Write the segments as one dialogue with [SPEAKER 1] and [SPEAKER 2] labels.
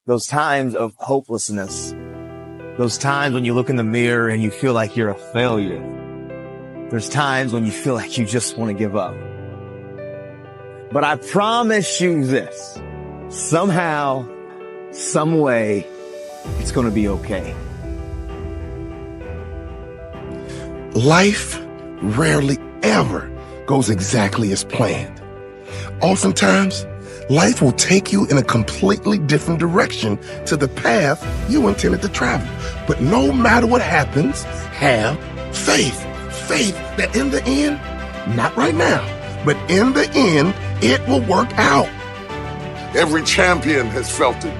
[SPEAKER 1] those times of hopelessness, those times when you look in the mirror and you feel like you're a failure. There's times when you feel like you just want to give up. But I promise you this, somehow, some way, it's going to be okay.
[SPEAKER 2] Life rarely ever goes exactly as planned. Oftentimes, life will take you in a completely different direction to the path you intended to travel. But no matter what happens, have faith. Faith that in the end, not right now, but in the end, it will work out.
[SPEAKER 3] Every champion has felt it.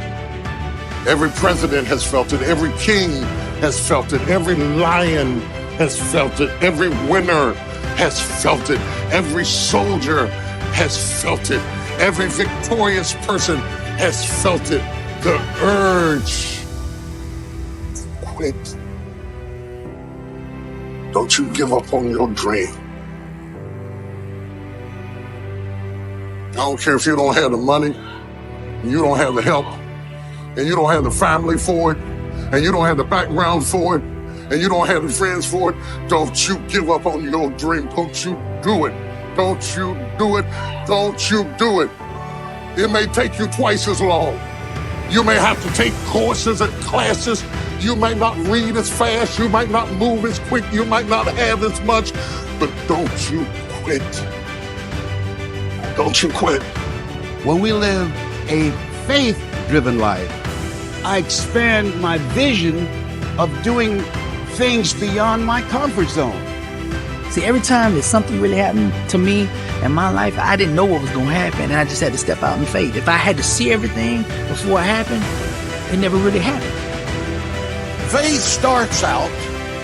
[SPEAKER 3] Every president has felt it. Every king has felt it. Every lion has felt it. Every winner has felt it. Every soldier has felt it. Every victorious person has felt it. The urge to quit. Don't you give up on your dream. I don't care if you don't have the money, and you don't have the help, and you don't have the family for it, and you don't have the background for it, and you don't have the friends for it. Don't you give up on your dream. Don't you do it. Don't you do it. Don't you do it. It may take you twice as long. You may have to take courses and classes. You might not read as fast. You might not move as quick. You might not have as much. But don't you quit. Don't you quit.
[SPEAKER 4] When we live a faith-driven life, I expand my vision of doing things beyond my comfort zone.
[SPEAKER 5] See, every time that something really happened to me in my life, I didn't know what was going to happen, and I just had to step out in faith. If I had to see everything before it happened, it never really happened.
[SPEAKER 6] Faith starts out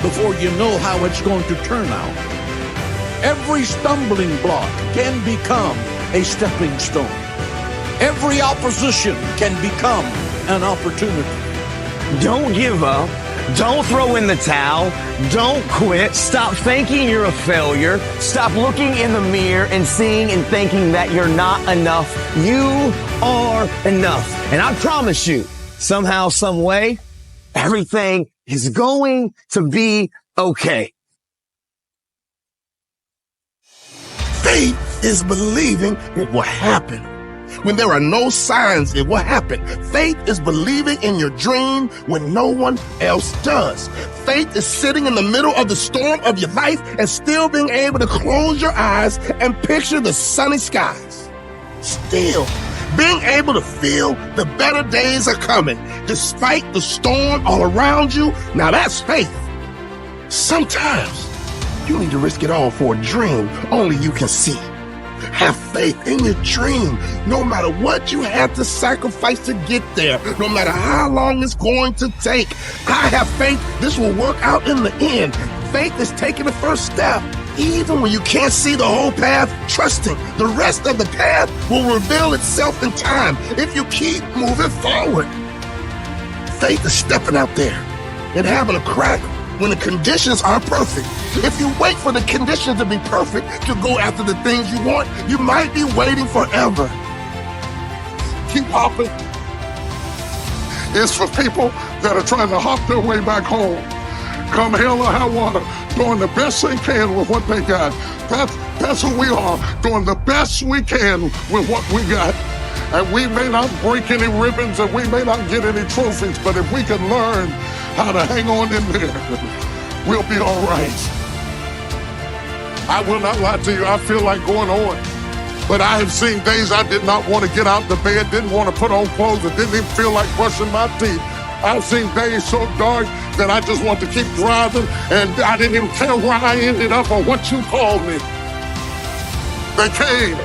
[SPEAKER 6] before you know how it's going to turn out. Every stumbling block can become a stepping stone. Every opposition can become an opportunity.
[SPEAKER 1] Don't give up. Don't throw in the towel. Don't quit. Stop thinking you're a failure. Stop looking in the mirror and seeing and thinking that you're not enough. You are enough. And I promise you, somehow, some way, everything is going to be okay.
[SPEAKER 2] Faith is believing it will happen. When there are no signs, it will happen. Faith is believing in your dream when no one else does. Faith is sitting in the middle of the storm of your life and still being able to close your eyes and picture the sunny skies. Still being able to feel the better days are coming despite the storm all around you. Now that's faith. Sometimes you need to risk it all for a dream only you can see. Have faith in your dream, no matter what you have to sacrifice to get there, no matter how long it's going to take. I have faith this will work out in the end. Faith is taking the first step. Even when you can't see the whole path, trusting the rest of the path will reveal itself in time if you keep moving forward. Faith is stepping out there and having a crack when the conditions are perfect. If you wait for the conditions to be perfect to go after the things you want, you might be waiting forever.
[SPEAKER 3] Keep hopping. It's for people that are trying to hop their way back home. Come hell or high water, doing the best they can with what they got. That's who we are, doing the best we can with what we got. And we may not break any ribbons and we may not get any trophies, but if we can learn how to hang on in there, we'll be all right. I will not lie to you, I feel like going on. But I have seen days I did not want to get out of bed, didn't want to put on clothes, and didn't even feel like brushing my teeth. I've seen days so dark that I just want to keep driving, and I didn't even care where I ended up or what you called me. They came,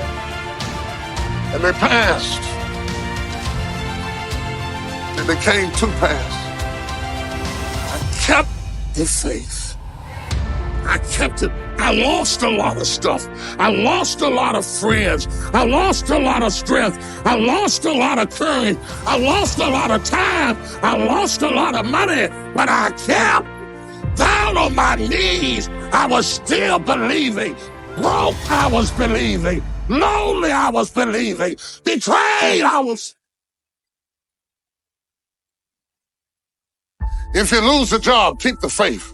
[SPEAKER 3] and they passed, and they came to pass. I kept the faith. I kept it. I lost a lot of stuff. I lost a lot of friends. I lost a lot of strength. I lost a lot of courage. I lost a lot of time. I lost a lot of money. But I kept down on my knees. I was still believing. Broke, I was believing. Lonely, I was believing. Betrayed, I was If you lose a job, keep the faith.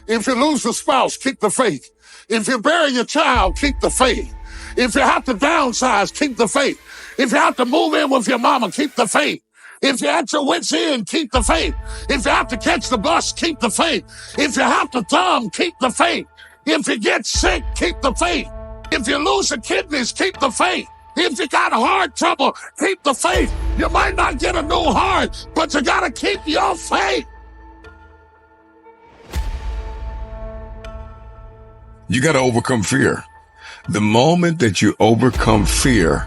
[SPEAKER 3] If you lose a spouse, keep the faith. If you bury your child, keep the faith. If you have to downsize, keep the faith. If you have to move in with your mama, keep the faith. If you're at your wit's end, keep the faith. If you have to catch the bus, keep the faith. If you have to thumb, keep the faith. If you get sick, keep the faith. If you lose your kidneys, keep the faith. If you got heart trouble, keep the faith. You might not get a new heart, but you got to keep your faith.
[SPEAKER 7] You got to overcome fear. The moment that you overcome fear,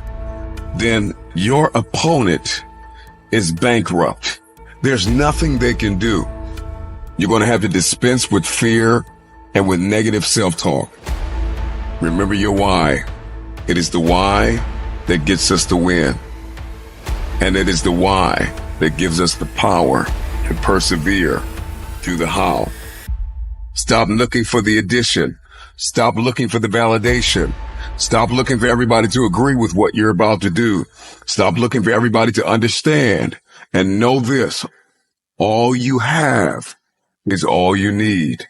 [SPEAKER 7] then your opponent is bankrupt. There's nothing they can do. You're going to have to dispense with fear and with negative self-talk. Remember your why. It is the why that gets us to win. And it is the why that gives us the power to persevere through the how. Stop looking for the addition. Stop looking for the validation. Stop looking for everybody to agree with what you're about to do. Stop looking for everybody to understand. And know this, all you have is all you need.